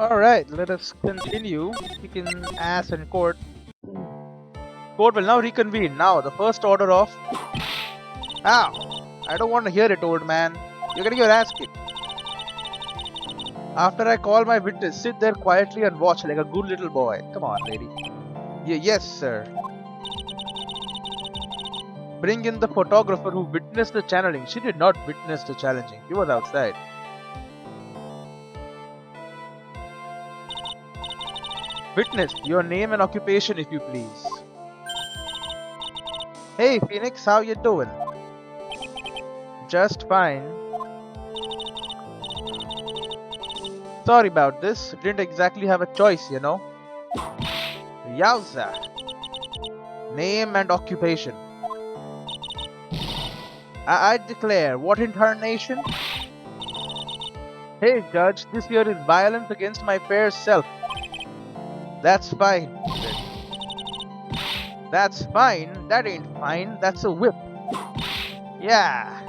Alright, let us continue. Kicking ass in court. Court will now reconvene. Now, the first order of... Ow! I don't want to hear it, old man. You're getting your ass kicked. After I call my witness, sit there quietly and watch like a good little boy. Come on, lady. Yes, sir. Bring in the photographer who witnessed the channeling. She did not witness the challenging. He was outside. Witness, your name and occupation if you please. Hey Phoenix, how you doing? Just fine. Sorry about this. Didn't exactly have a choice, you know. Yowza. Name and occupation. I declare, what incarnation? Hey judge, this here is violence against my fair self. That's fine. That's fine? That ain't fine. That's a whip. Yeah.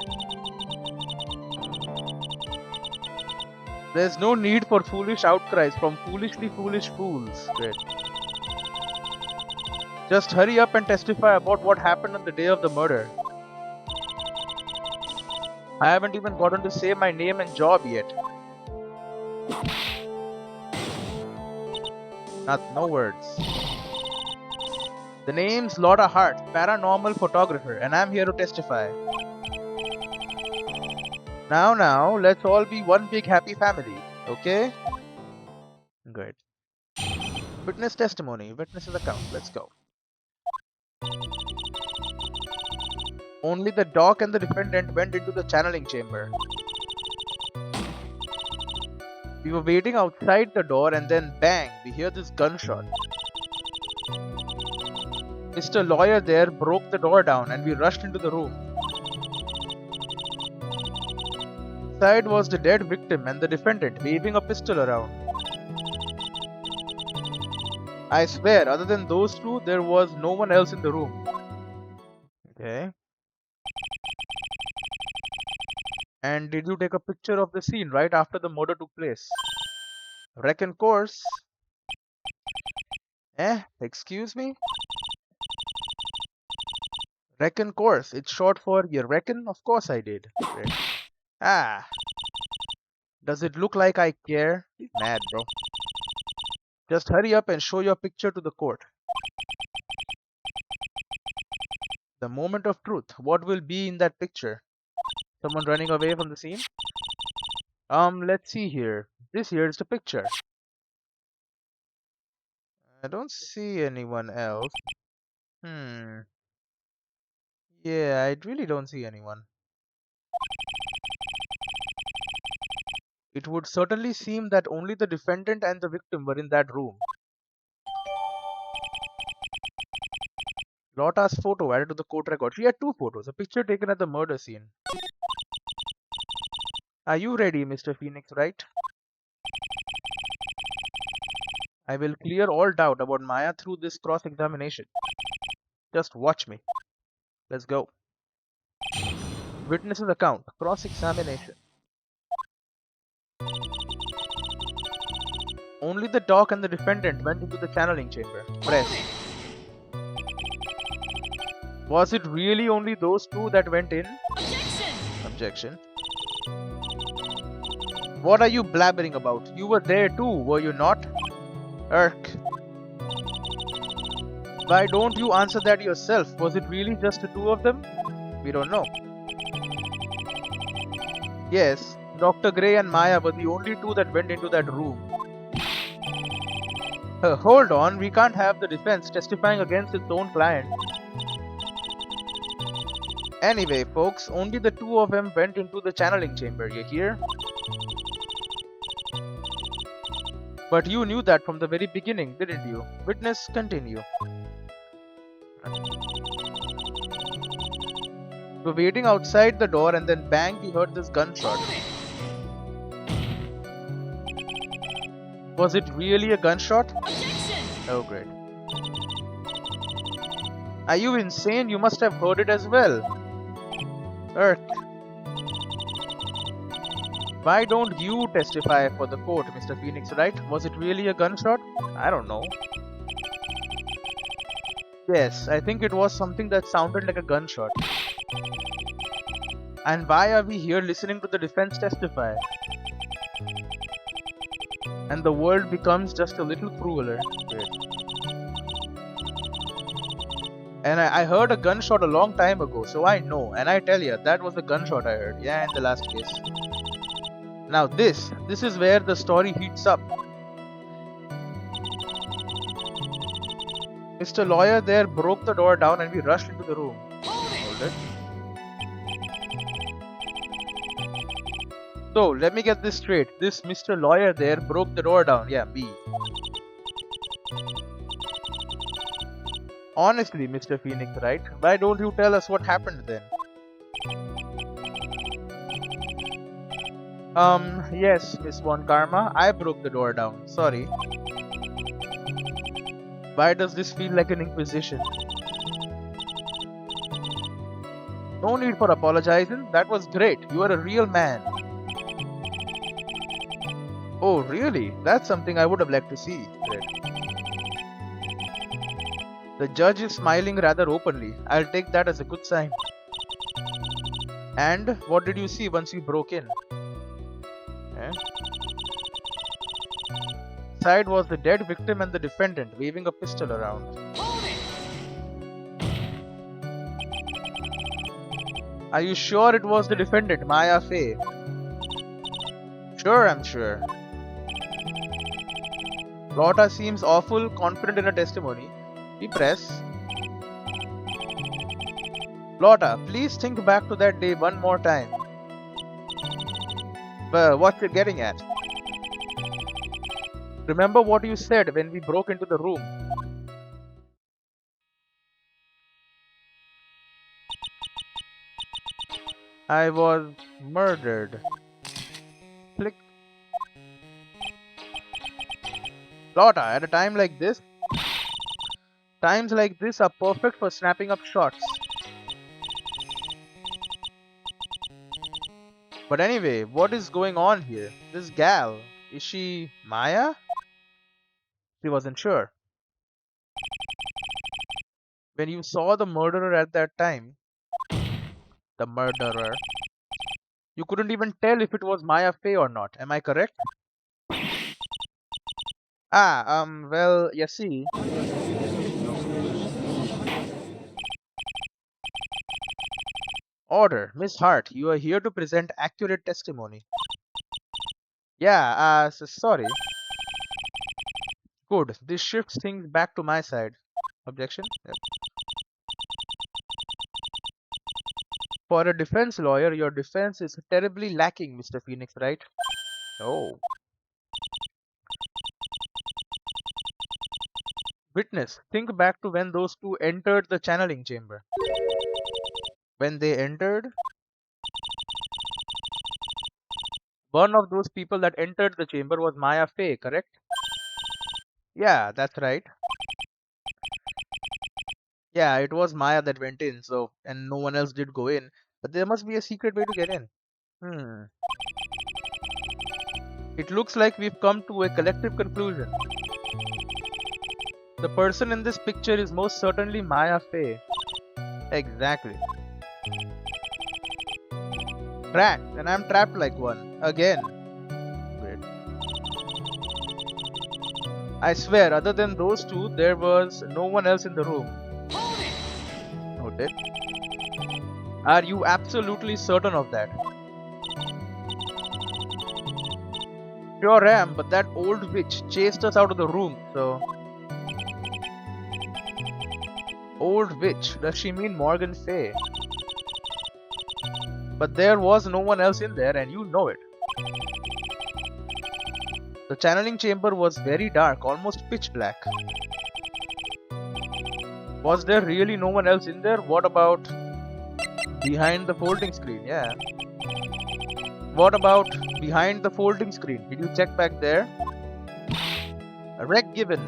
There's no need for foolish outcries from foolishly foolish fools. Great. Just hurry up and testify about what happened on the day of the murder. I haven't even gotten to say my name and job yet. No words. The name's Lotta Hart, paranormal photographer, and I'm here to testify. Now, let's all be one big happy family, okay? Good. Witness testimony, witness's account, let's go. Only the doc and the defendant went into the channeling chamber. We were waiting outside the door and then bang, we hear this gunshot. Mr. Lawyer there broke the door down and we rushed into the room. Inside was the dead victim and the defendant waving a pistol around. I swear, other than those two, there was no one else in the room. Okay. And did you take a picture of the scene right after the murder took place? Reckon course. Excuse me? Reckon course. It's short for you reckon? Of course I did. Great. Ah. Does it look like I care? He's mad, bro. Just hurry up and show your picture to the court. The moment of truth. What will be in that picture? Someone running away from the scene? Let's see here. This here is the picture. I don't see anyone else. Yeah, I really don't see anyone. It would certainly seem that only the defendant and the victim were in that room. Lotta's photo added to the court record. She had two photos, a picture taken at the murder scene. Are you ready, Mr. Phoenix Wright? I will clear all doubt about Maya through this cross-examination. Just watch me. Let's go. Witness's account. Cross-examination. Only the doc and the defendant went into the channeling chamber. Press. Was it really only those two that went in? Objection. What are you blabbering about? You were there too, were you not? Irk. Why don't you answer that yourself? Was it really just the two of them? We don't know. Yes, Dr. Gray and Maya were the only two that went into that room. Hold on, we can't have the defense testifying against its own client. Anyway, folks, only the two of them went into the channeling chamber, you hear? But you knew that from the very beginning, didn't you? Witness, continue. We were waiting outside the door and then bang, we heard this gunshot. Was it really a gunshot? Oh, great. Are you insane? You must have heard it as well. Irk. Why don't you testify for the court, Mr. Phoenix Wright? Was it really a gunshot? I don't know. Yes, I think it was something that sounded like a gunshot. And why are we here listening to the defense testify? And the world becomes just a little crueler. Wait. And I heard a gunshot a long time ago, so I know. And I tell you, that was the gunshot I heard. Yeah, in the last case. Now this is where the story heats up. Mr. Lawyer there broke the door down and we rushed into the room. Hold it. So, let me get this straight. This Mr. Lawyer there broke the door down. Yeah, me. Honestly, Mr. Phoenix Wright, why don't you tell us what happened then? Yes, Miss Von Karma, I broke the door down. Sorry. Why does this feel like an inquisition? No need for apologizing. That was great. You are a real man. Oh, really? That's something I would have liked to see. The judge is smiling rather openly. I'll take that as a good sign. And what did you see once you broke in? Inside was the dead victim and the defendant waving a pistol around. Are you sure it was the defendant, Maya Fey? Sure, I'm sure. Lotta seems awful confident in her testimony. Press. Lotta, please think back to that day one more time. What you're getting at? Remember what you said when we broke into the room. I was murdered. Click. Lotta, at a time like this, times like this are perfect for snapping up shots. But anyway, what is going on here? This gal, is she Maya? She wasn't sure. When you saw the murderer at that time, you couldn't even tell if it was Maya Fey or not. Am I correct? Well, you see. Order. Miss Hart, you are here to present accurate testimony. Yeah, sorry. Good. This shifts things back to my side. Objection? Yep. For a defense lawyer, your defense is terribly lacking, Mr. Phoenix Wright. Oh. Witness, think back to when those two entered the channeling chamber. When they entered, one of those people that entered the chamber was Maya Fey, correct? Yeah, that's right. Yeah, it was Maya that went in, and no one else did go in. But there must be a secret way to get in. It looks like we've come to a collective conclusion. The person in this picture is most certainly Maya Fey. Exactly. Trapped, and I'm trapped like one. Again. Wait. I swear, other than those two, there was no one else in the room. Noted. Are you absolutely certain of that? Sure am, but that old witch chased us out of the room, so... Old witch, does she mean Morgan Fey? But there was no one else in there and you know it. The channeling chamber was very dark, almost pitch black. Was there really no one else in there? What about behind the folding screen? Yeah. What about behind the folding screen? Did you check back there? A rec given.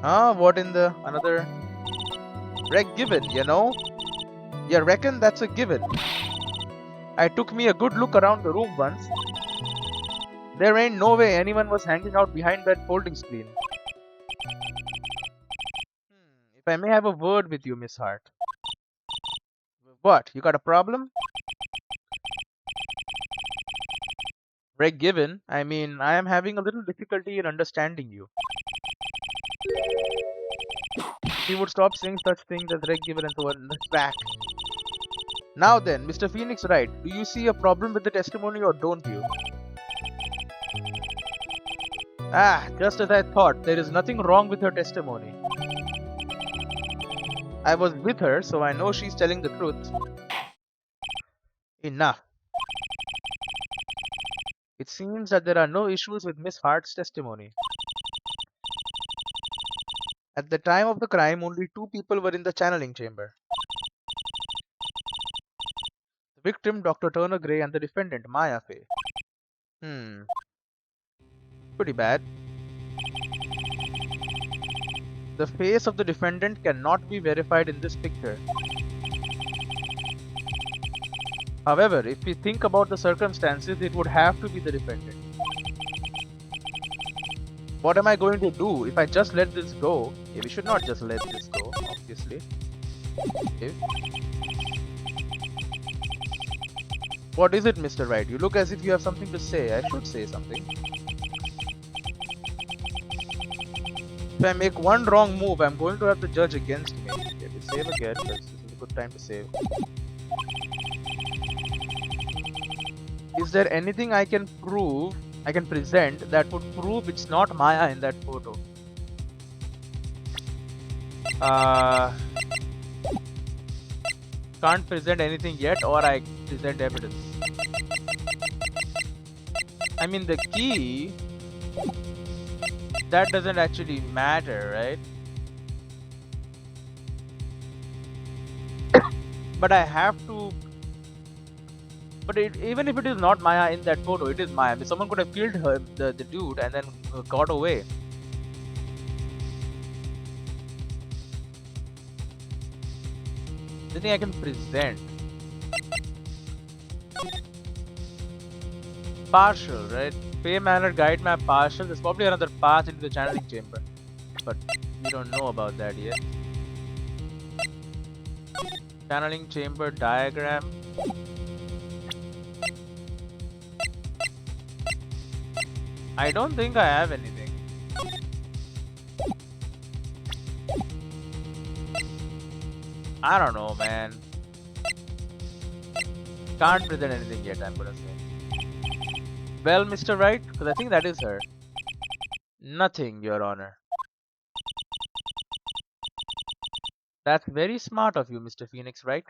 What in the another rec given, you know? You reckon that's a given? I took me a good look around the room once. There ain't no way anyone was hanging out behind that folding screen. If I may have a word with you, Miss Hart. What? You got a problem? Greg Given, I mean, I am having a little difficulty in understanding you. He would stop saying such things as Greg Given and so on. Back. Now then, Mr. Phoenix Wright, do you see a problem with the testimony or don't you? Ah, just as I thought, there is nothing wrong with her testimony. I was with her, so I know she's telling the truth. Enough. It seems that there are no issues with Miss Hart's testimony. At the time of the crime, only 2 people were in the channeling chamber. The victim, Dr. Turner Gray, and the defendant, Maya Fay. Pretty bad. The face of the defendant cannot be verified in this picture. However, if we think about the circumstances, it would have to be the defendant. What am I going to do if I just let this go? Okay, we should not just let this go, obviously. Okay. What is it, Mr. Wright? You look as if you have something to say. I should say something. If I make one wrong move, I'm going to have the judge against me. Okay, we save again, because this is a good time to save. Is there anything I can present that would prove it's not Maya in that photo? Can't present anything yet, or I present evidence. I mean, the key, that doesn't actually matter, right? But I have to. But even if it is not Maya in that photo, it is Maya. I mean, someone could have killed her, the dude, and then got away. The thing I can present. Partial, right? Pay manner, guide map, partial. There's probably another path into the channeling chamber. But we don't know about that yet. Channeling chamber diagram. I don't think I have anything. I don't know, man. Can't present anything yet, I'm gonna say. Well, Mr. Wright, because I think that is her. Nothing, Your Honor. That's very smart of you, Mr. Phoenix Wright.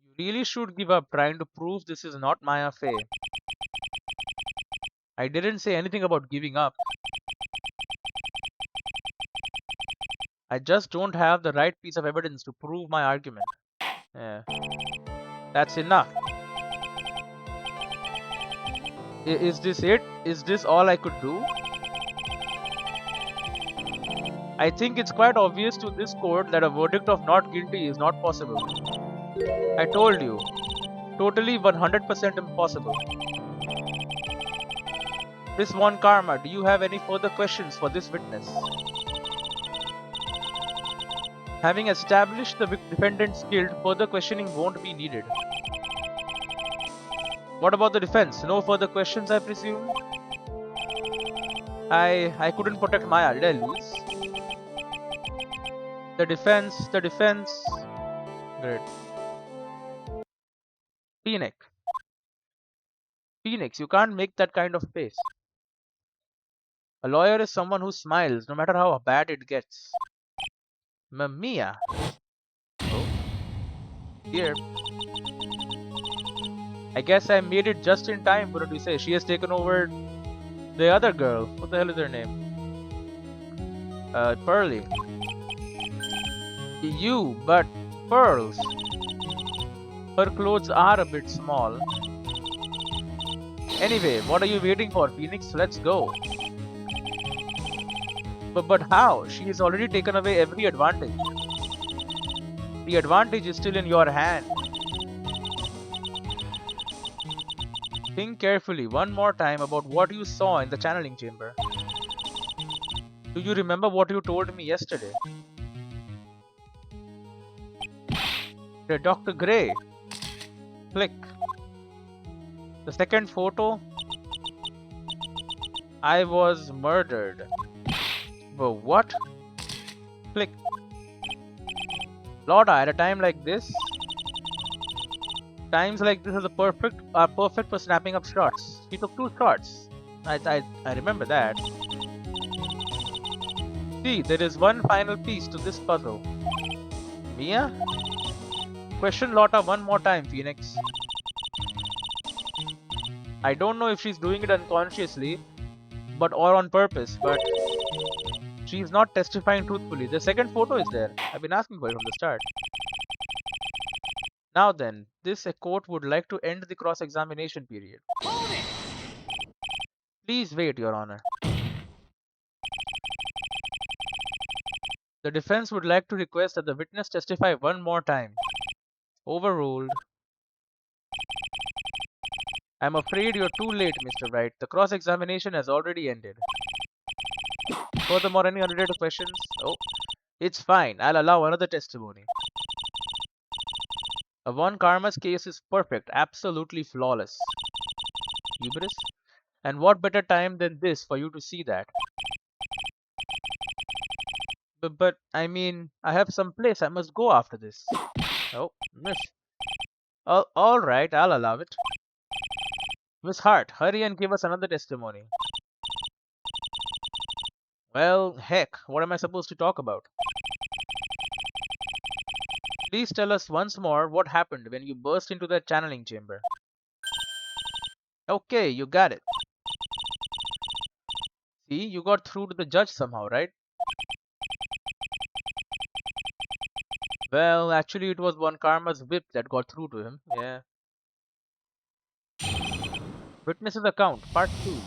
You really should give up trying to prove this is not Maya Fay. I didn't say anything about giving up. I just don't have the right piece of evidence to prove my argument. Yeah. That's enough. Is this it? Is this all I could do? I think it's quite obvious to this court that a verdict of not guilty is not possible. I told you. Totally 100% impossible. Miss Von Karma, do you have any further questions for this witness? Having established the defendant's guilt, further questioning won't be needed. What about the defense? No further questions, I presume? I couldn't protect Maya. Did I lose? The defense. Great. Phoenix, you can't make that kind of face. A lawyer is someone who smiles, no matter how bad it gets. Mia. Oh. Here. I guess I made it just in time. What did you say? She has taken over the other girl. What the hell is her name? Pearly. You, but pearls. Her clothes are a bit small. Anyway, what are you waiting for, Phoenix? Let's go. But how? She has already taken away every advantage. The advantage is still in your hand. Think carefully one more time about what you saw in the channeling chamber. Do you remember what you told me yesterday? Dr. Gray. Click. The second photo. I was murdered. But what? Click. Lauda, at a time like this, times like this are perfect for snapping up shots. He took 2 shots. I remember that. See, there is one final piece to this puzzle. Mia? Question Lotta one more time, Phoenix. I don't know if she's doing it unconsciously, or on purpose, but she's not testifying truthfully. The second photo is there. I've been asking for it from the start. Now then, this court would like to end the cross-examination period. Please wait, Your Honor. The defense would like to request that the witness testify one more time. Overruled. I'm afraid you're too late, Mr. Wright. The cross-examination has already ended. Furthermore, any unrelated questions? Oh, it's fine. I'll allow another testimony. Von Karma's case is perfect, absolutely flawless. Hubris? And what better time than this for you to see that? But I mean, I have some place I must go after this. Oh, miss. Alright, I'll allow it. Miss Hart, hurry and give us another testimony. Well, heck, what am I supposed to talk about? Please tell us once more what happened when you burst into that channeling chamber. Okay, you got it. See, you got through to the judge somehow, right? Well, actually it was Von Karma's whip that got through to him, yeah. Witness's account, part 2.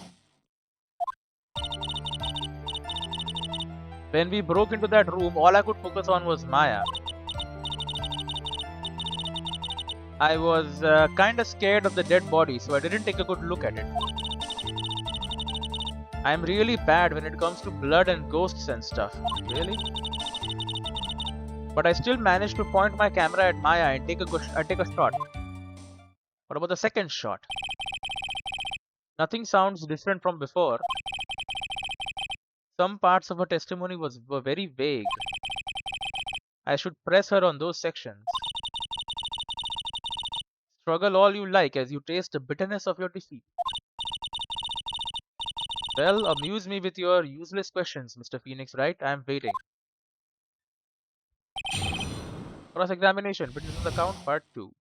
When we broke into that room, all I could focus on was Maya. I was kinda scared of the dead body, so I didn't take a good look at it. I'm really bad when it comes to blood and ghosts and stuff. Really? But I still managed to point my camera at Maya and take a shot. What about the second shot? Nothing sounds different from before. Some parts of her testimony were very vague. I should press her on those sections. Struggle all you like as you taste the bitterness of your defeat. Well, amuse me with your useless questions, Mr. Phoenix Wright. I am waiting. Cross-examination, witness's account, part 2.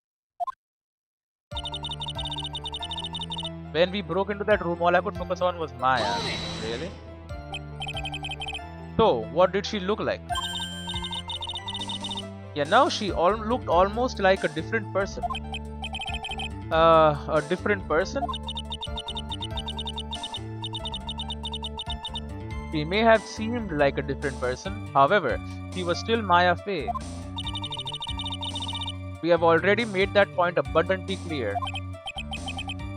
When we broke into that room, all I could focus on was Maya. Really? So, what did she look like? Yeah, now she looked almost like a different person. A different person? She may have seemed like a different person. However, she was still Maya Fey. We have already made that point abundantly clear.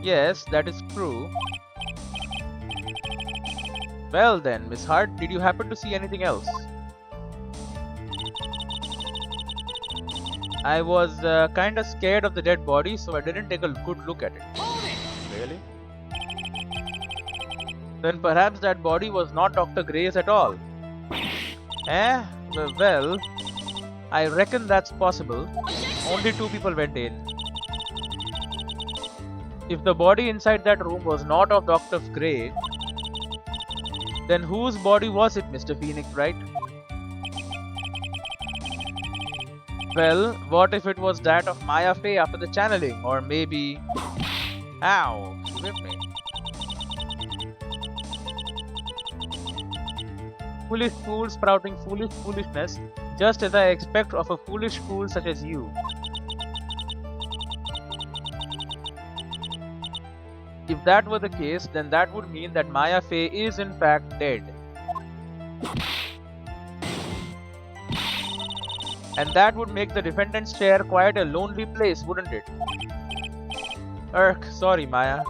Yes, that is true. Well then, Miss Hart, did you happen to see anything else? I was kinda scared of the dead body, so I didn't take a good look at it. Really? Then perhaps that body was not Dr. Gray's at all. Well, I reckon that's possible. Only 2 people went in. If the body inside that room was not of Dr. Gray, then whose body was it, Mr. Phoenix Wright? Well, what if it was that of Maya Fey after the channeling? Or maybe... Ow, she whipped me. Foolish fool sprouting foolish foolishness, just as I expect of a foolish fool such as you. If that were the case, then that would mean that Maya Fey is in fact dead. And that would make the defendant's chair quite a lonely place, wouldn't it? Sorry, Maya.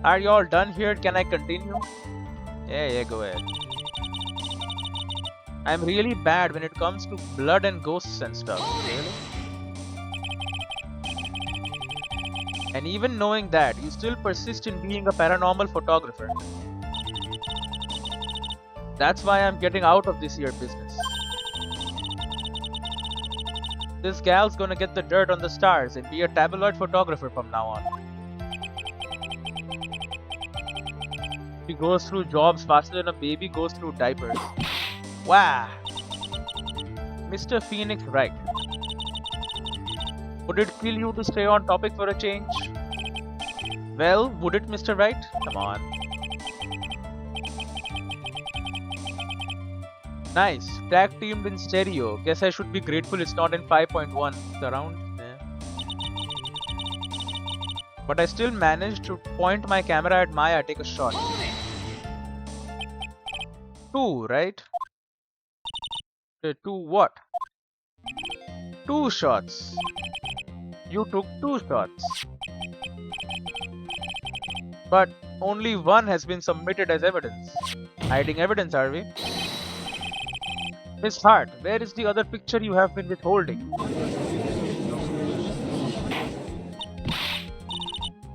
Are you all done here? Can I continue? Yeah, go ahead. I'm really bad when it comes to blood and ghosts and stuff. Really? And even knowing that, you still persist in being a paranormal photographer. That's why I'm getting out of this here business. This gal's gonna get the dirt on the stars and be a tabloid photographer from now on. She goes through jobs faster than a baby goes through diapers. Wow! Mr. Phoenix Wright. Would it kill you to stay on topic for a change? Well, would it, Mr. Wright? Come on. Nice. Tag teamed in stereo. Guess I should be grateful it's not in 5.1 surround. But I still managed to point my camera at Maya, take a shot. 2, right? 2 what? 2 shots. You took 2 shots. But only one has been submitted as evidence. Hiding evidence, are we? Miss Hart, where is the other picture you have been withholding?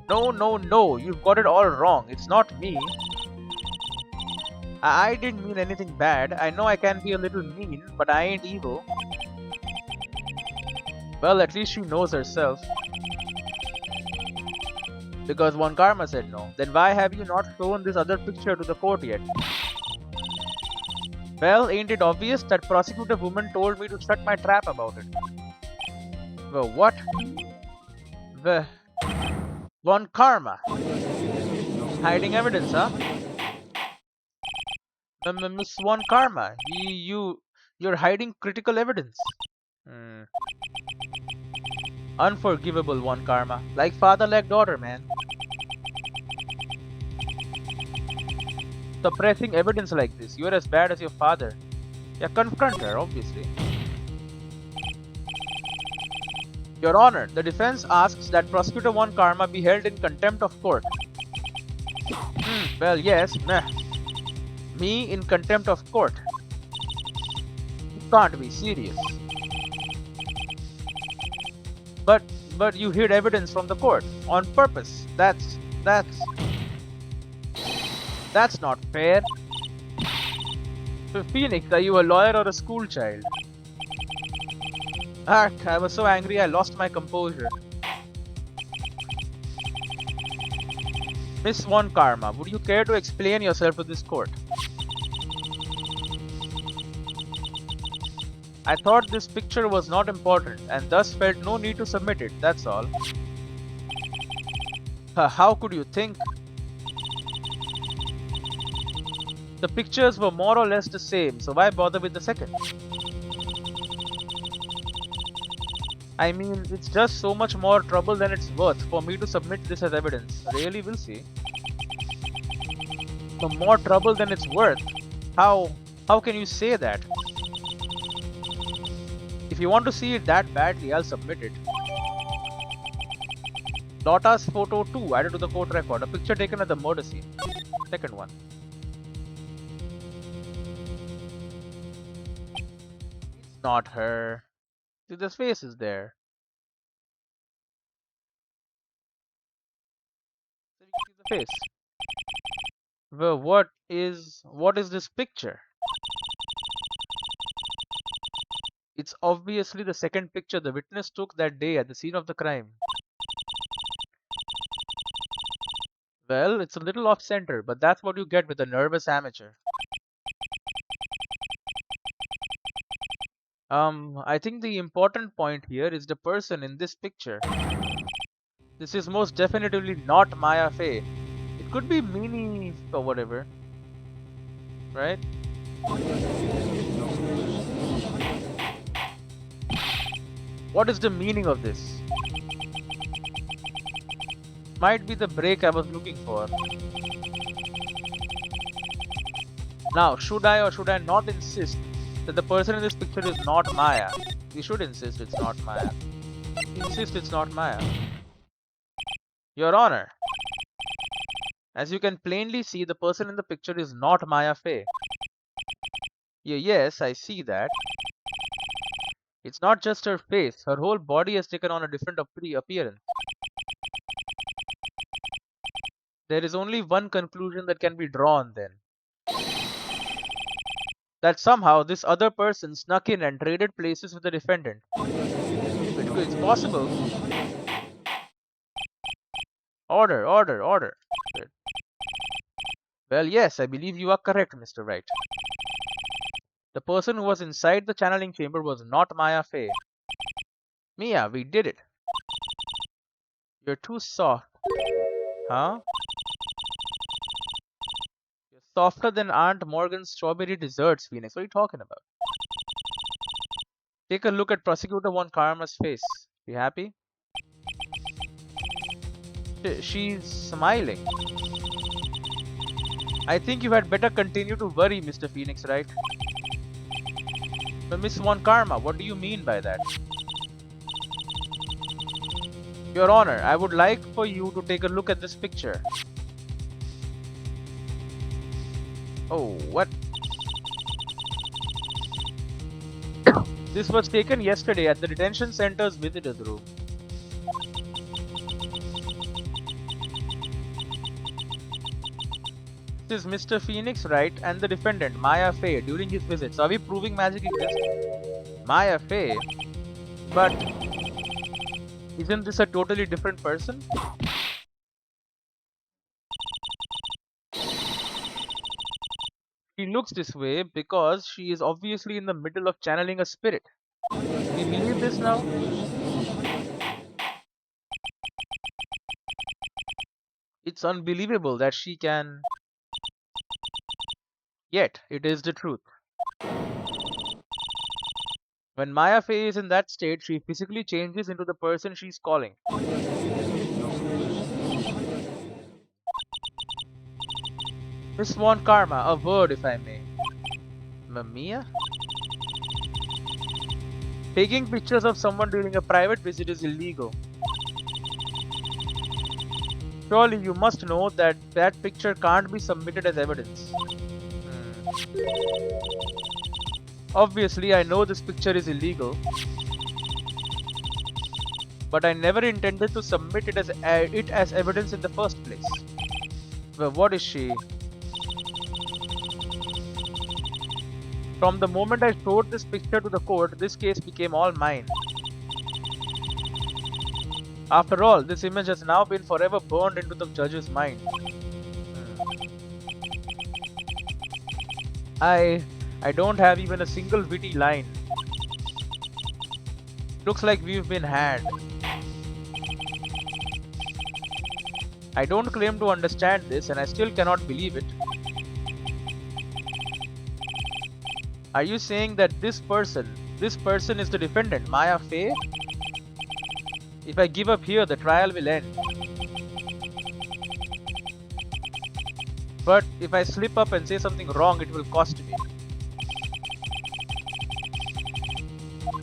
No, you've got it all wrong. It's not me. I didn't mean anything bad. I know I can be a little mean, but I ain't evil. Well, at least she knows herself. Because one karma said no. Then why have you not shown this other picture to the court yet? Well, ain't it obvious that prosecutor woman told me to shut my trap about it? Well, what? The one karma. Hiding evidence, huh? Miss One Karma, you're hiding critical evidence. Unforgivable One Karma, like father like daughter, man. Suppressing evidence like this, you're as bad as your father. Yeah, confront her, obviously. Your Honor, the defense asks that Prosecutor One Karma be held in contempt of court. Well, yes, me in contempt of court. You can't be serious. But you hid evidence from the court on purpose. That's not fair. So Phoenix, are you a lawyer or a school child? Ark, I was so angry I lost my composure. Miss One Karma, would you care to explain yourself to this court? I thought this picture was not important and thus felt no need to submit it, that's all. How could you think? The pictures were more or less the same, so why bother with the second? I mean, it's just so much more trouble than it's worth for me to submit this as evidence. Really, we'll see. The more trouble than it's worth? How can you say that? If you want to see it that badly, I'll submit it. Lotta's photo 2 added to the court record. A picture taken at the murder scene. Second one. It's not her. See, the face is there. So you can see the face. Well, what is this picture? It's obviously the second picture the witness took that day at the scene of the crime. Well, it's a little off center, but that's what you get with a nervous amateur. I think the important point here is the person in this picture. This is most definitely not Maya Fey. It could be Meanie or whatever. Right? What is the meaning of this? Might be the break I was looking for. Now, should I or should I not insist that the person in this picture is not Maya. We should insist it's not Maya. Insist it's not Maya. Your Honor, as you can plainly see, the person in the picture is not Maya Fey. Yes, I see that. It's not just her face, her whole body has taken on a different appearance. There is only one conclusion that can be drawn then. That somehow this other person snuck in and traded places with the defendant. It's possible. Order, order, order. Well, yes, I believe you are correct, Mr. Wright. The person who was inside the channeling chamber was not Maya Fey. Mia, we did it. You're too soft. Huh? You're softer than Aunt Morgan's strawberry desserts, Phoenix. What are you talking about? Take a look at Prosecutor Von Karma's face. You happy? She's smiling. I think you had better continue to worry, Mr. Phoenix, right? But Miss Von Karma, what do you mean by that? Your Honor, I would like for you to take a look at this picture. Oh, what? This was taken yesterday at the detention center's visitors room. This is Mr. Phoenix Wright and the defendant, Maya Fey, during his visits. Are we proving magic exists? Maya Fey? But isn't this a totally different person? She looks this way because she is obviously in the middle of channeling a spirit. We believe this now? It's unbelievable that she can... Yet, it is the truth. When Maya Fey is in that state, she physically changes into the person she's calling. Miss Von Karma, a word if I may. Mia? Taking pictures of someone during a private visit is illegal. Surely you must know that that picture can't be submitted as evidence. Obviously, I know this picture is illegal, but I never intended to submit it as evidence in the first place. Well, what is she? From the moment I showed this picture to the court, this case became all mine. After all, this image has now been forever burned into the judge's mind. I don't have even a single witty line. Looks like we've been had. I don't claim to understand this and I still cannot believe it. Are you saying that this person is the defendant, Maya Fey? If I give up here, the trial will end. But if I slip up and say something wrong, it will cost me.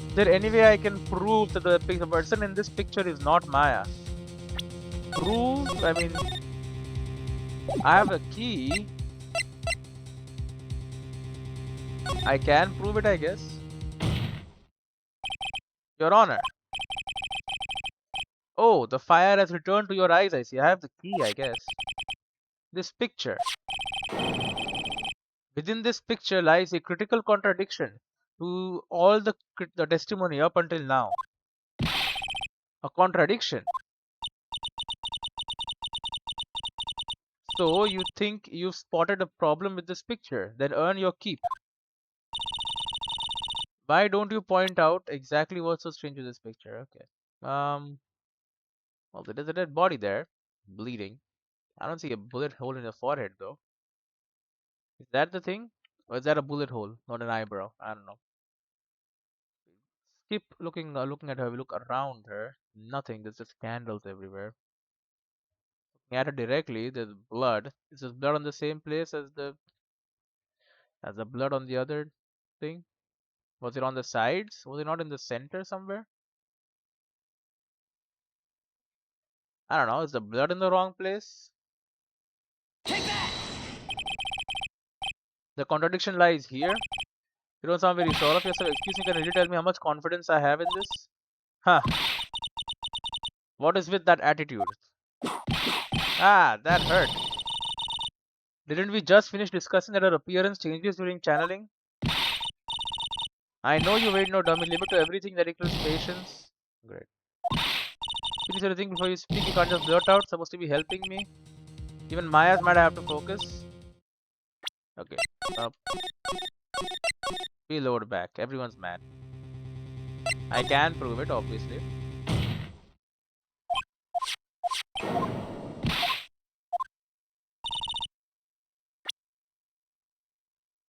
Is there any way I can prove that the person in this picture is not Maya? Prove? I mean, I have a key. I can prove it, I guess. Your Honor. Oh, the fire has returned to your eyes, I see. I have the key, I guess. This picture. Within this picture lies a critical contradiction to all the testimony up until now. A contradiction. So you think you've spotted a problem with this picture, then earn your keep. Why don't you point out exactly what's so strange with this picture? Okay. Well, there's a dead body there, bleeding. I don't see a bullet hole in the forehead though. Is that the thing? Or is that a bullet hole, not an eyebrow? I don't know. Keep looking at her. We look around her. Nothing. There's just candles everywhere. Looking at her directly, there's blood. Is this blood on the same place as the blood on the other thing? Was it on the sides? Was it not in the center somewhere? I don't know. Is the blood in the wrong place? The contradiction lies here. You don't sound very sure of yourself. Excuse me, can you really tell me how much confidence I have in this? Huh. What is with that attitude? Ah, that hurt. Didn't we just finish discussing that her appearance changes during channeling? I know you made no dummy limit to everything that includes patience. Great. Finish everything before you speak. You can't just blurt out. Supposed to be helping me. Even Maya's mad. I have to focus. Okay. Up. We load back. Everyone's mad. I can prove it, obviously.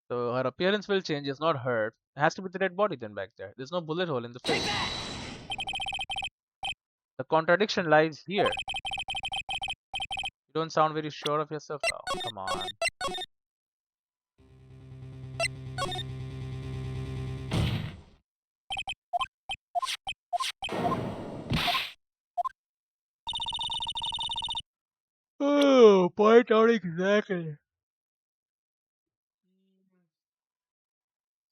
So her appearance will change. It's not her. It has to be the dead body then back there. There's no bullet hole in the face. The contradiction lies here. You don't sound very sure of yourself. Oh, come on. Oh, point out exactly.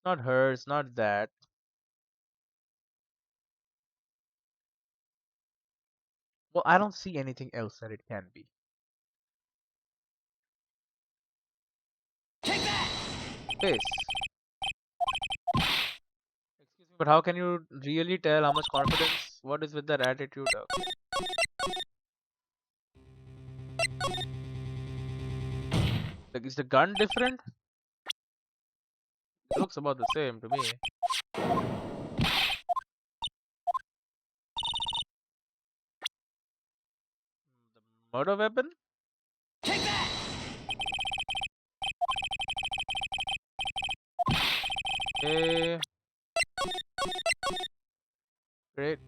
Not her, it's not that. Well, I don't see anything else that it can be. Face. Excuse me, but how can you really tell how much confidence? What is with that attitude? Like, is the gun different? It looks about the same to me. The murder weapon? Okay. Great.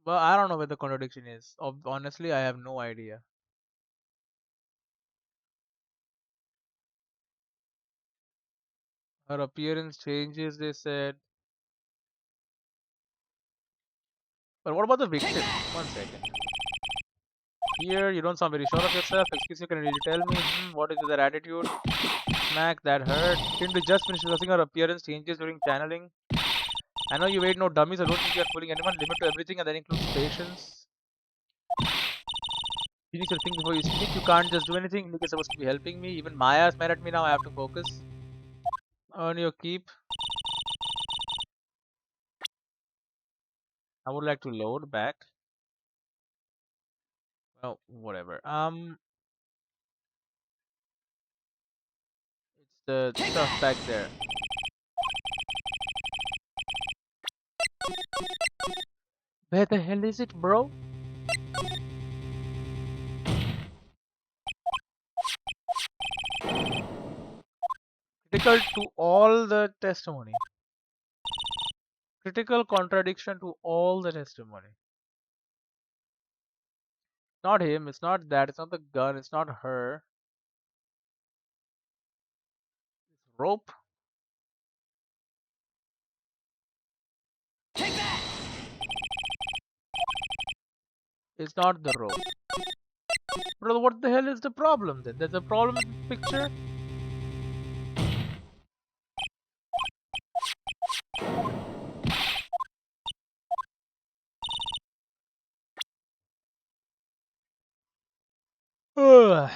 Well, I don't know where the contradiction is. Honestly, I have no idea. Her appearance changes, they said. But what about the victim? 1 second. Here, you don't sound very sure of yourself. Excuse me, can you really tell me? What is with that attitude? Smack, that hurt. Didn't we just finish discussing her appearance changes during channeling? I know you made no dummies. I don't think you're fooling anyone. Limit to everything, and that includes patience. You need to think before you speak. You can't just do anything. Nick is supposed to be helping me. Even Maya's mad at me now. I have to focus. Earn your keep. I would like to load back. Oh, whatever. It's the stuff back there. Where the hell is it, bro? Critical to all the testimony. Critical contradiction to all the testimony. Not him, it's not that, it's not the gun, it's not her. It's rope. It's not the rope. Brother, what the hell is the problem then? There's a problem with this picture? Ugh.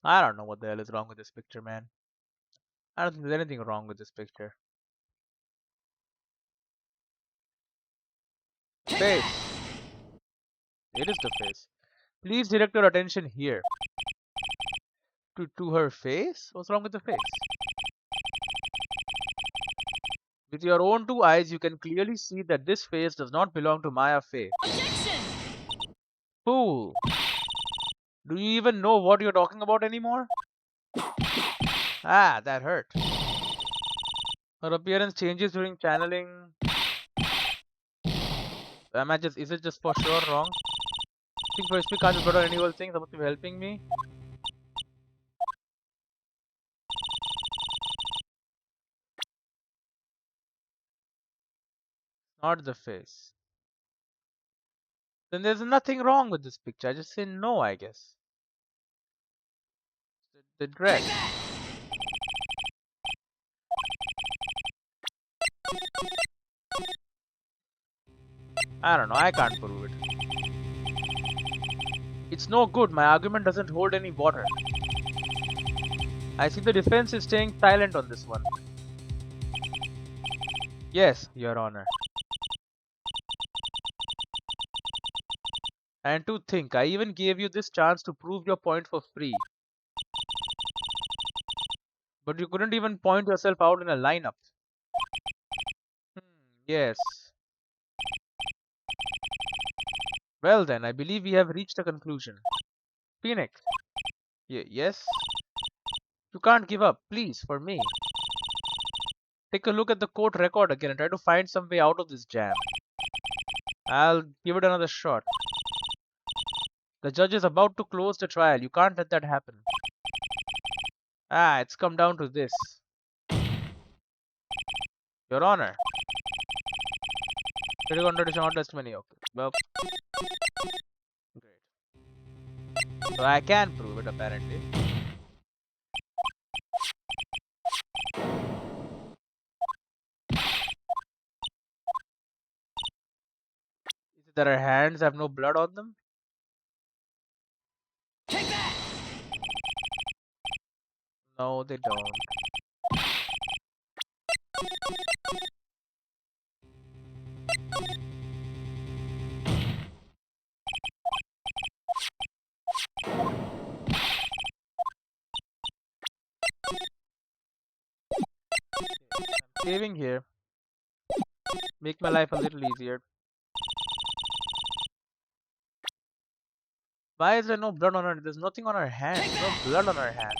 I don't know what the hell is wrong with this picture, man. I don't think there's anything wrong with this picture. Face. It is the face. Please direct your attention here. To her face? What's wrong with the face? With your own two eyes, you can clearly see that this face does not belong to Maya Fey. Objection! Fool! Do you even know what you're talking about anymore? Ah, that hurt. Her appearance changes during channeling. Is it just for sure wrong? Think for speak can't be better than any evil thing supposed to be helping me? Not the face. Then there's nothing wrong with this picture. I just say no, I guess. The dress. I don't know, I can't prove it. It's no good, my argument doesn't hold any water. I see the defense is staying silent on this one. Yes, Your Honor. And to think, I even gave you this chance to prove your point for free. But you couldn't even point yourself out in a lineup. Yes. Well then, I believe we have reached a conclusion. Phoenix. Yes? You can't give up, please, for me. Take a look at the court record again and try to find some way out of this jam. I'll give it another shot. The judge is about to close the trial. You can't let that happen. It's come down to this. Your Honor. Not testimony. Okay. Well. Great. So I can prove it apparently. Is it that her hands have no blood on them? Take that! No, they don't. I'm saving here. Make my life a little easier. Why is there no blood on her? There's nothing on her hand. There's no blood on her hand.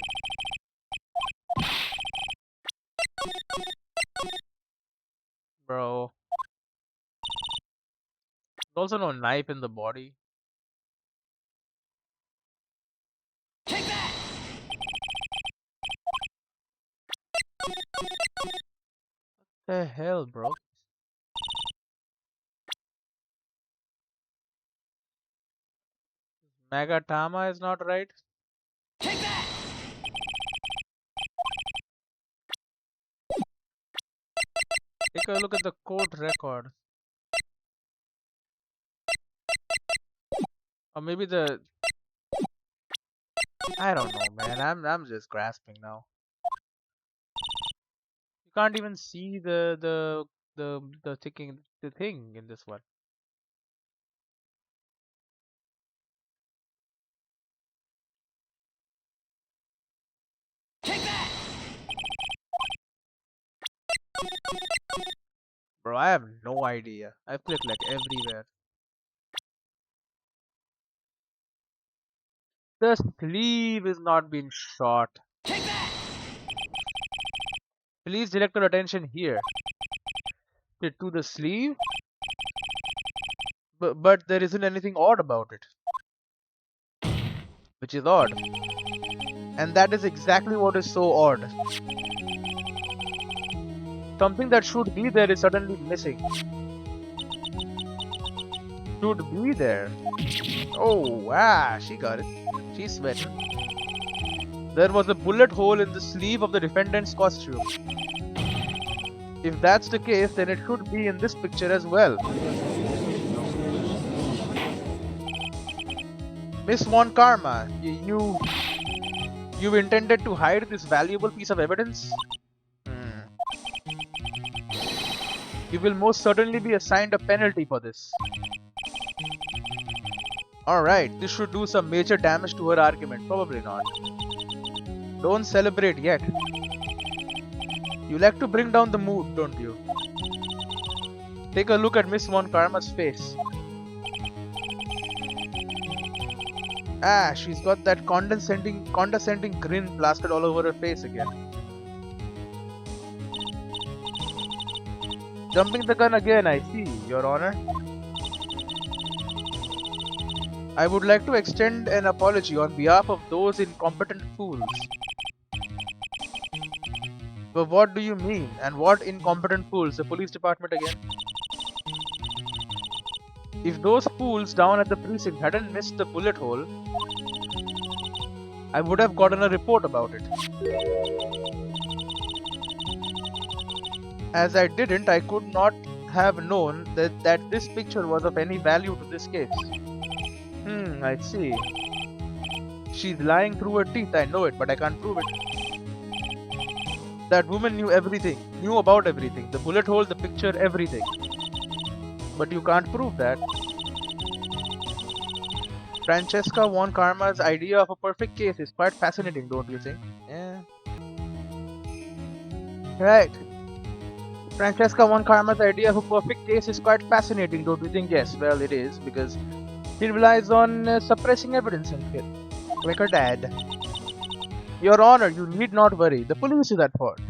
Bro. There's also no knife in the body. Take that! What the hell, bro? Magatama is not right. Take that! Take a look at the court record. Or maybe the... I don't know, man. I'm just grasping now. You can't even see the thing in this one. Take that! Bro, I have no idea. I've clicked like everywhere. The sleeve is not being shot. Take that! Please direct your attention here. To the sleeve? But there isn't anything odd about it. Which is odd. And that is exactly what is so odd. Something that should be there is suddenly missing. Should be there. Oh, she got it. She's sweating. There was a bullet hole in the sleeve of the defendant's costume. If that's the case, then it should be in this picture as well. Miss Von Karma, you intended to hide this valuable piece of evidence? You will most certainly be assigned a penalty for this. Alright, this should do some major damage to her argument. Probably not. Don't celebrate yet. You like to bring down the mood, don't you? Take a look at Miss Von Karma's face. She's got that condescending grin plastered all over her face again. Jumping the gun again, I see, Your Honor. I would like to extend an apology on behalf of those incompetent fools. But what do you mean? And what incompetent fools? The police department again? If those fools down at the precinct hadn't missed the bullet hole, I would have gotten a report about it. As I didn't, I could not have known that this picture was of any value to this case. I see. She's lying through her teeth, I know it, but I can't prove it. That woman knew everything, knew about everything, the bullet hole, the picture, everything. But you can't prove that. Francesca von Karma's idea of a perfect case is quite fascinating, don't you think? Yeah. Right. Francesca von Karma's idea of a perfect case is quite fascinating, don't you think? Yes, well, it is, because he relies on suppressing evidence and shit. Like her dad. Your Honor, you need not worry. The police is at fault.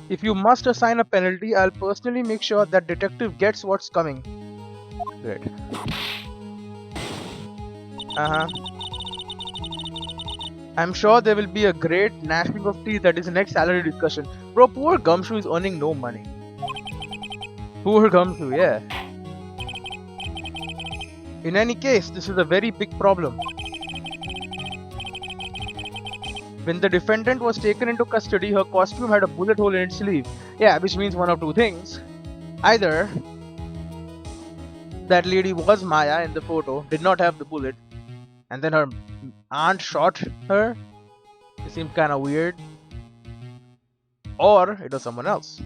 If you must assign a penalty, I'll personally make sure that detective gets what's coming. Good. I'm sure there will be a great gnashing of teeth at his next salary discussion. Bro, poor Gumshoe is earning no money. Poor Gumshoe, yeah. In any case, this is a very big problem. When the defendant was taken into custody, her costume had a bullet hole in its sleeve. Yeah, which means one of two things. Either that lady was Maya in the photo, did not have the bullet, and then her aunt shot her. It seemed kind of weird. Or it was someone else.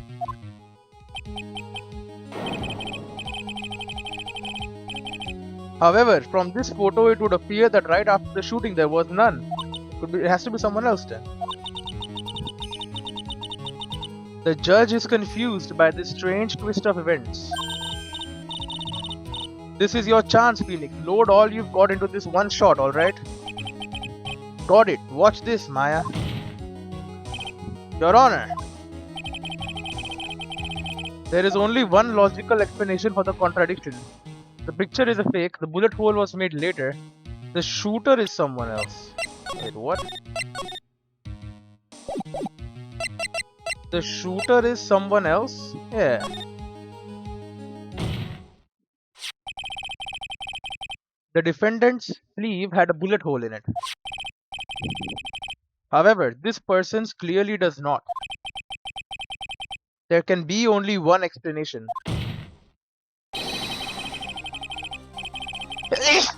However, from this photo it would appear that right after the shooting there was none. It has to be someone else then. The judge is confused by this strange twist of events. This is your chance, Phoenix. Load all you've got into this one shot, alright? Got it. Watch this, Maya. Your Honor. There is only one logical explanation for the contradiction. The picture is a fake, the bullet hole was made later, the shooter is someone else. Wait, what? The shooter is someone else? Yeah. The defendant's sleeve had a bullet hole in it. However, this person's clearly does not. There can be only one explanation.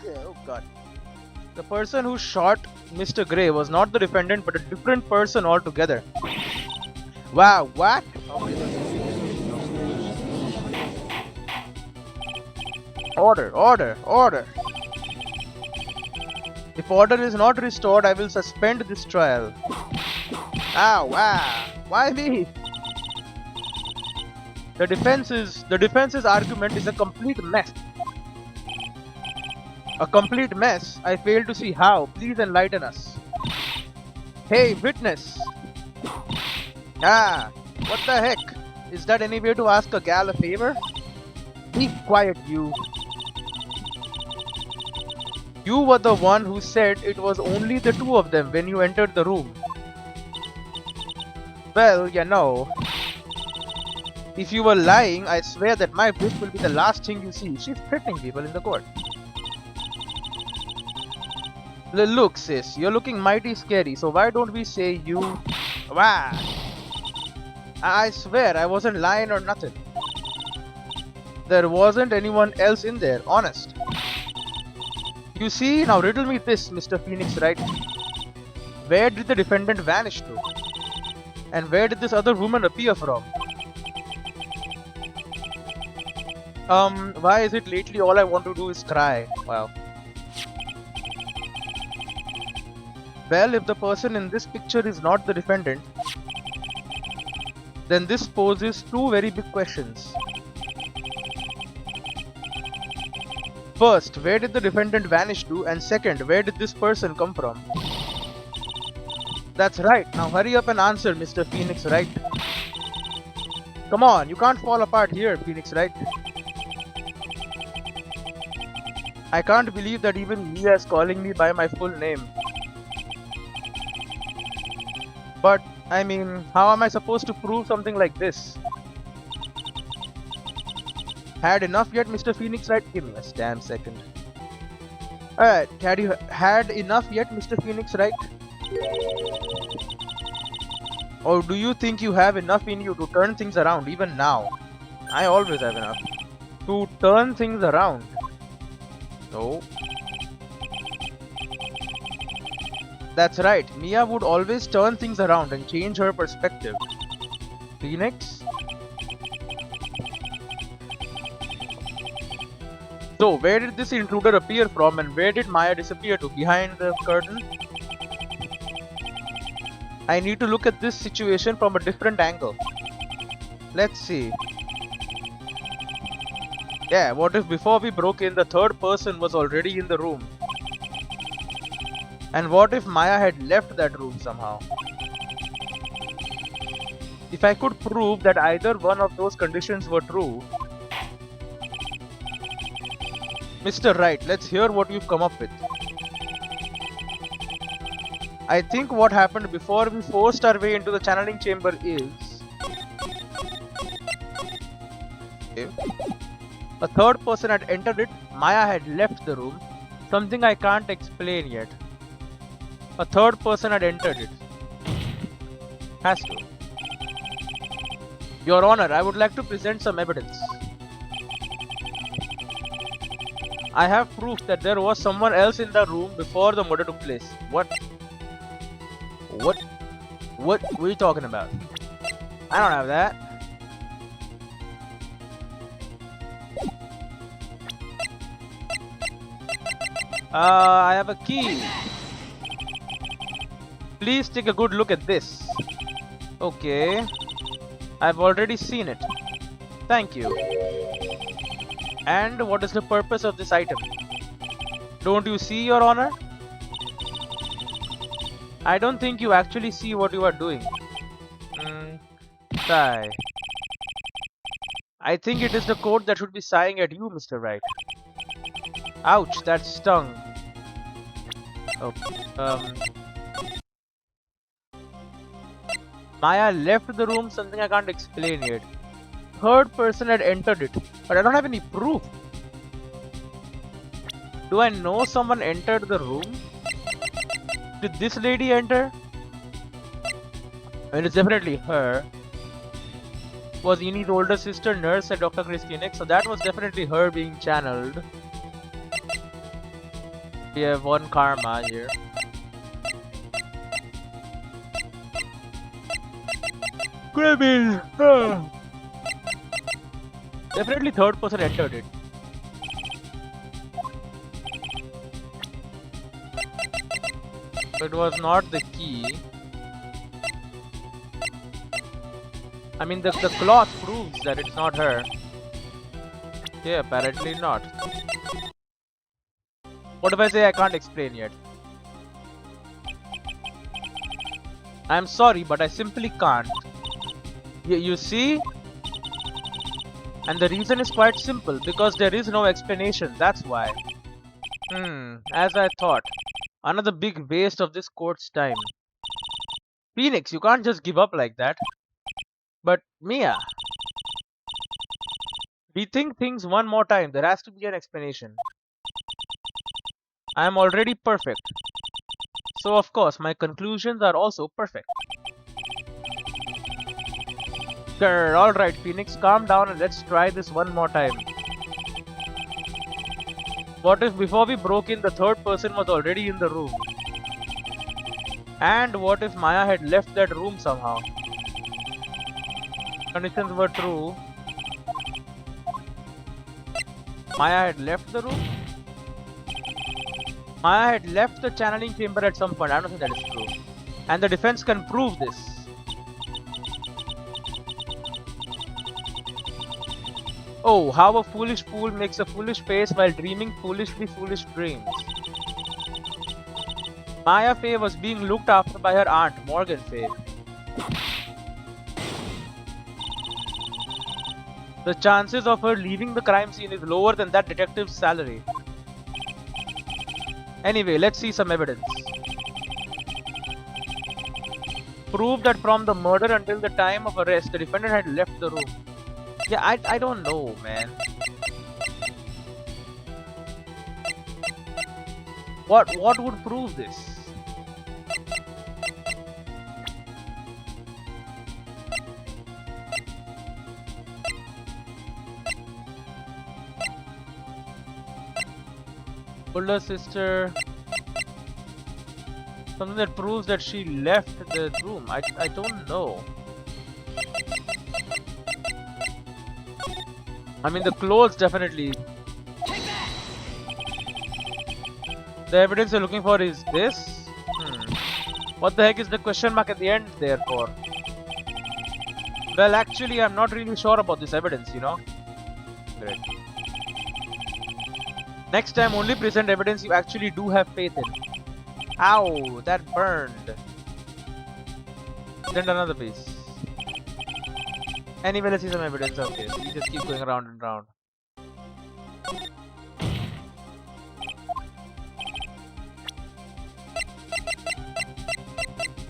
Oh god. The person who shot Mr. Gray was not the defendant but a different person altogether. Wow, what? Order, order, order. If order is not restored, I will suspend this trial. Ah, wow. Why me? The defense's argument is a complete mess. A complete mess? I fail to see how. Please enlighten us. Hey, witness! Ah, what the heck? Is that any way to ask a gal a favor? Be quiet, you. You were the one who said it was only the two of them when you entered the room. Well, you know. If you were lying, I swear that my bitch will be the last thing you see. She's threatening people in the court. Look, sis, you're looking mighty scary, so why don't we say you... Wow! I swear I wasn't lying or nothing. There wasn't anyone else in there, honest. You see, now riddle me this, Mr. Phoenix Wright. Where did the defendant vanish to? And where did this other woman appear from? Why is it lately all I want to do is cry? Wow. Well, if the person in this picture is not the defendant, then this poses two very big questions. First, where did the defendant vanish to? And second, where did this person come from? That's right. Now hurry up and answer, Mr. Phoenix Wright. Come on, you can't fall apart here, Phoenix Wright. I can't believe that even Mia is calling me by my full name. But, I mean, how am I supposed to prove something like this? Had enough yet, Mr. Phoenix Wright? Give me a damn second. Alright, had you had enough yet, Mr. Phoenix Wright? Or do you think you have enough in you to turn things around even now? I always have enough. To turn things around. No. That's right, Mia would always turn things around and change her perspective. Phoenix? So, where did this intruder appear from and where did Maya disappear to? Behind the curtain? I need to look at this situation from a different angle. Let's see. Yeah, what if before we broke in, the third person was already in the room? And what if Maya had left that room somehow? If I could prove that either one of those conditions were true... Mr. Wright, let's hear what you've come up with. I think what happened before we forced our way into the channeling chamber is... A third person had entered it, Maya had left the room, something I can't explain yet. A third person had entered it. Has to. Your Honor, I would like to present some evidence. I have proof that there was someone else in the room before the murder took place. What? What are you talking about? I don't have that. I have a key. Please take a good look at this. Okay. I've already seen it. Thank you. And what is the purpose of this item? Don't you see, Your Honor? I don't think you actually see what you are doing. Sigh. I think it is the court that should be sighing at you, Mr. Wright. Ouch, that stung. Okay. Maya left the room, something I can't explain yet. Third person had entered it, but I don't have any proof. Do I know someone entered the room? Did this lady enter? I mean, it's definitely her. Was Eni's older sister nurse at Dr. Chris Clinic, so that was definitely her being channeled. We have one karma here. Could have been. Definitely third person entered it. But it was not the key. I mean, the cloth proves that it's not her. Yeah, apparently not. What if I say I can't explain yet? I'm sorry, but I simply can't. You see? And the reason is quite simple, because there is no explanation, that's why. As I thought. Another big waste of this court's time. Phoenix, you can't just give up like that. But Mia, rethink things one more time. There has to be an explanation. I am already perfect. So of course, my conclusions are also perfect. Alright Phoenix, calm down and let's try this one more time. What if before we broke in, the third person was already in the room? And what if Maya had left that room somehow? Conditions were true. Maya had left the room? Maya had left the channeling chamber at some point. I don't think that is true. And the defense can prove this. Oh, how a foolish fool makes a foolish face while dreaming foolishly foolish dreams. Maya Fey was being looked after by her aunt, Morgan Fey. The chances of her leaving the crime scene is lower than that detective's salary. Anyway, let's see some evidence. Prove that from the murder until the time of arrest, the defendant had left the room. Yeah, I don't know, man. What would prove this? Older sister. Something that proves that she left the room. I don't know. I mean, the clothes definitely. The evidence you're looking for is this? What the heck is the question mark at the end there for? Well, actually, I'm not really sure about this evidence, you know? Great. Next time, only present evidence you actually do have faith in. Ow, that burned. Send another piece. Anyway, let's see some evidence. Okay, so you just keep going around and round.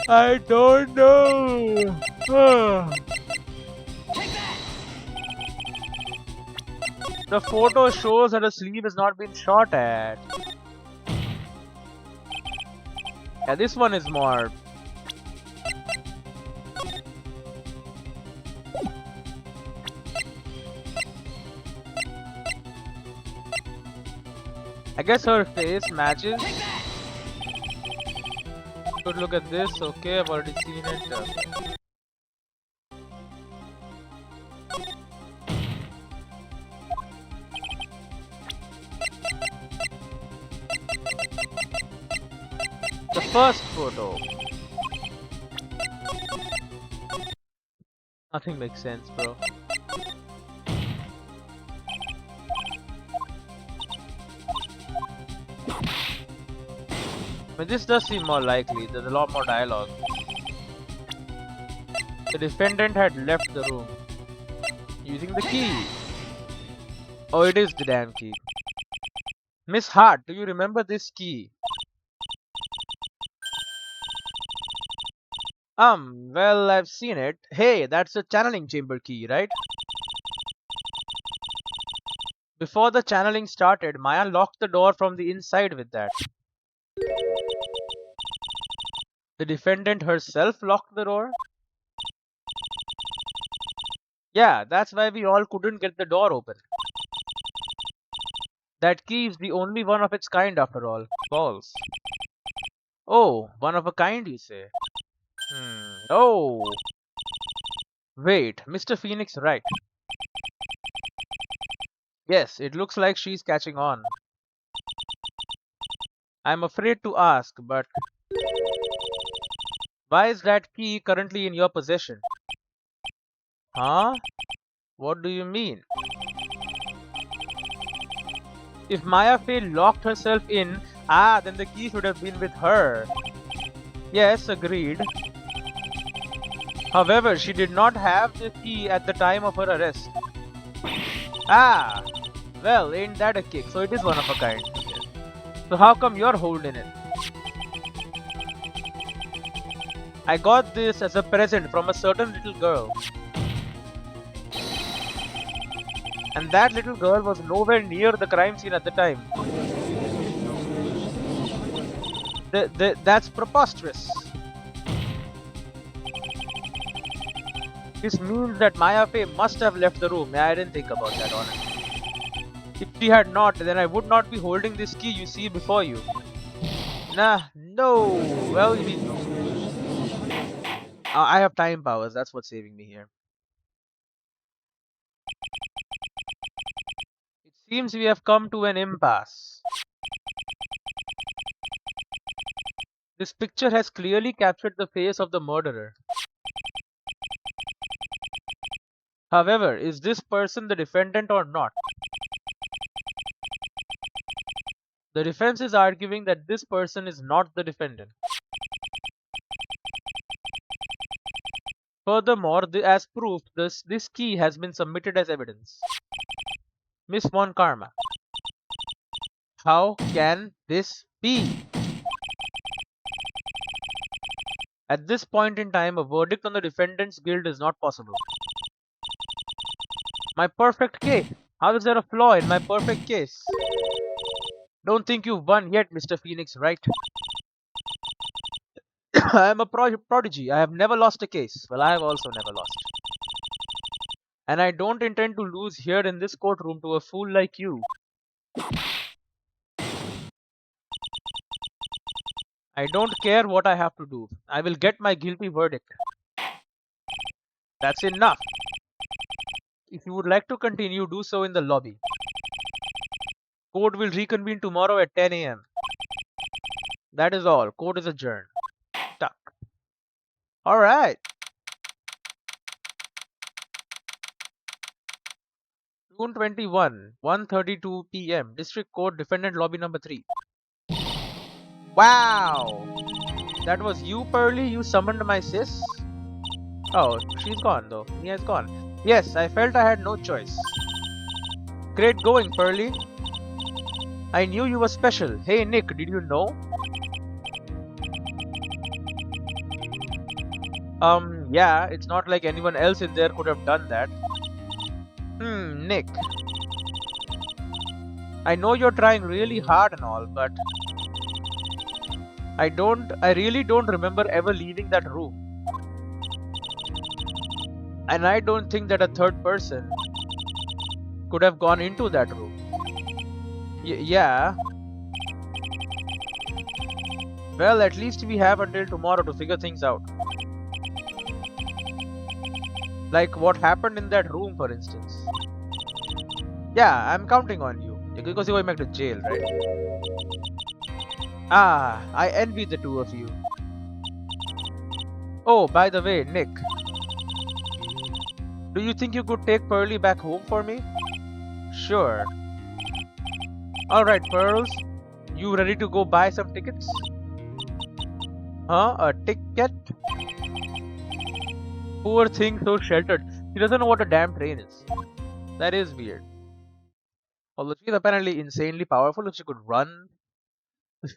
I don't know. The photo shows that the sleeve has not been shot at. Yeah, this one is more. I guess her face matches. Good look at this. Okay, I've already seen it. Okay. The first photo. Nothing makes sense, bro. I mean, this does seem more likely. There's a lot more dialogue. The defendant had left the room using the key. Oh, it is the damn key. Miss Hart, do you remember this key? Well, I've seen it. Hey, that's a channeling chamber key, right? Before the channeling started, Maya locked the door from the inside with that. The defendant herself locked the door? Yeah, that's why we all couldn't get the door open. That key is the only one of its kind after all. Balls. Oh, one of a kind, you say? Oh. Wait, Mr. Phoenix Wright. Yes, it looks like she's catching on. I'm afraid to ask, but why is that key currently in your possession? Huh? What do you mean? If Maya Fey locked herself in, then the key should have been with her. Yes, agreed. However, she did not have the key at the time of her arrest. Well, ain't that a kick? So it is one of a kind. So how come you're holding it? I got this as a present from a certain little girl. And that little girl was nowhere near the crime scene at the time. That's preposterous. This means that Maya Fey must have left the room. I didn't think about that, honestly. If she had not, then I would not be holding this key you see before you. No. Well, you mean... I have time powers. That's what's saving me here. It seems we have come to an impasse. This picture has clearly captured the face of the murderer. However, is this person the defendant or not? The defense is arguing that this person is not the defendant. Furthermore, as proof, this key has been submitted as evidence. Miss Von Karma, how can this be? B. At this point in time, a verdict on the defendant's guilt is not possible. My perfect case. How is there a flaw in my perfect case? Don't think you've won yet, Mr. Phoenix Wright. I am a prodigy. I have never lost a case. Well, I have also never lost. And I don't intend to lose here in this courtroom to a fool like you. I don't care what I have to do. I will get my guilty verdict. That's enough. If you would like to continue, do so in the lobby. Court will reconvene tomorrow at 10 a.m. That is all. Court is adjourned. Tuck. Alright. June 21, 1:32 p.m. District Court, Defendant Lobby number 3. Wow! That was you, Pearly? You summoned my sis? Oh, she's gone though. Mia's gone. Yes, I felt I had no choice. Great going, Pearly. I knew you were special. Hey, Nick, did you know? Yeah, it's not like anyone else in there could have done that. Nick. I know you're trying really hard and all, but I really don't remember ever leaving that room. And I don't think that a third person could have gone into that room. Yeah. Well, at least we have until tomorrow to figure things out. Like what happened in that room, for instance. Yeah, I'm counting on you. Because you're going back to jail, right? Ah, I envy the two of you. Oh, by the way, Nick. Do you think you could take Pearly back home for me? Sure. Alright, Pearls. You ready to go buy some tickets? Huh? A ticket? Poor thing, so sheltered. She doesn't know what a damn train is. That is weird. Although she's apparently insanely powerful, if she could run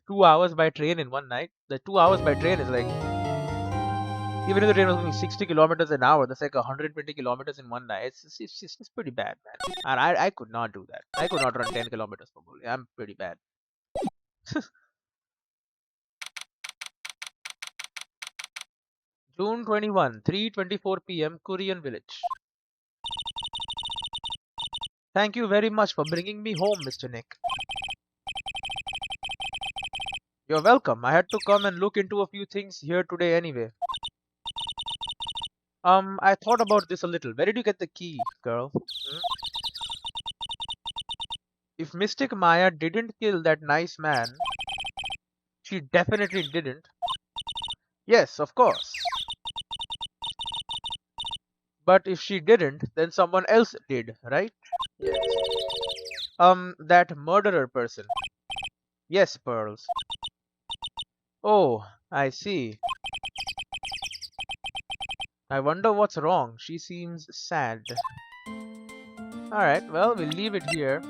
2 hours by train in one night. The 2 hours by train is like, even if the train was moving 60 kilometers an hour, that's like 120 kilometers in one night. It's pretty bad, man. And I could not do that. I could not run 10 kilometers probably. I'm pretty bad. June 21, 3:24 p.m. Korean Village. Thank you very much for bringing me home, Mr. Nick. You're welcome. I had to come and look into a few things here today anyway. I thought about this a little. Where did you get the key, girl? If Mystic Maya didn't kill that nice man, she definitely didn't. Yes, of course. But if she didn't, then someone else did, right? Yes. That murderer person. Yes, Pearls. Oh, I see. I wonder what's wrong. She seems sad. Alright, well, we'll leave it here.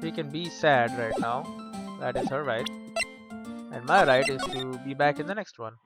She can be sad right now. That is her right. And my right is to be back in the next one.